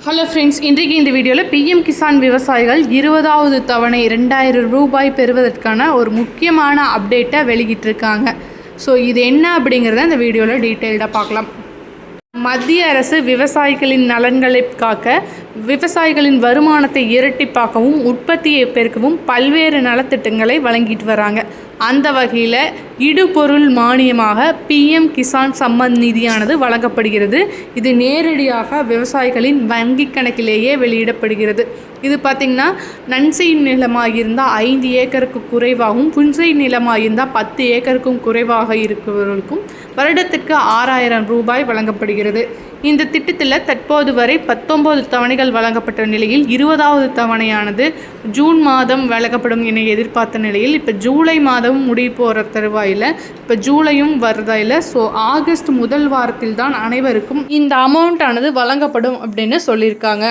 Hello friends, இன்றைக்கு இந்த வீடியோவில் பிஎம் கிசான் விவசாயிகள் 20வது தவணை 2000 ரூபாய் பெறுவதற்கான ஒரு முக்கியமான அப்டேட்டை வெளியிட்டிருக்காங்க. ஸோ இது என்ன அப்படிங்கிறத இந்த வீடியோவில் டீட்டெயில்டாக பார்க்கலாம். மத்திய அரசு விவசாயிகளின் நலன்களை காக்க, விவசாயிகளின் வருமானத்தை இரட்டிப்பாக்கவும் உற்பத்தியை பெருக்கவும் பல்வேறு நலத்திட்டங்களை வழங்கிட்டு வராங்க. அந்த வகையில் இடுபொருள் மானியமாக பிஎம் கிசான் சம்மன் நிதியானது வழங்கப்படுகிறது. இது நேரடியாக விவசாயிகளின் வங்கி கணக்கிலேயே வெளியிடப்படுகிறது. இது பார்த்திங்கன்னா நன்செய் நிலமாக இருந்தால் 5 ஏக்கருக்கு குறைவாகவும், புன்செய் நிலமாக இருந்தால் 10 ஏக்கருக்கும் குறைவாக இருக்கிறவர்களுக்கும் வருடத்துக்கு 6000 ரூபாய் வழங்கப்படுகிறது. இந்த திட்டத்தில் தற்போது வரை 19 தவணைகள் வழங்கப்பட்ட நிலையில் 20வது தவணையானது ஜூன் மாதம் வழங்கப்படும் என எதிர்பார்த்த நிலையில் இப்போ ஜூலை மாதம் முடிவு போகிற தருவாயில் இப்போ ஜூலையும் வருதாயில். ஸோ ஆகஸ்ட் முதல் வாரத்தில் தான் அனைவருக்கும் இந்த அமௌண்ட் ஆனது வழங்கப்படும் அப்படின்னு சொல்லியிருக்காங்க.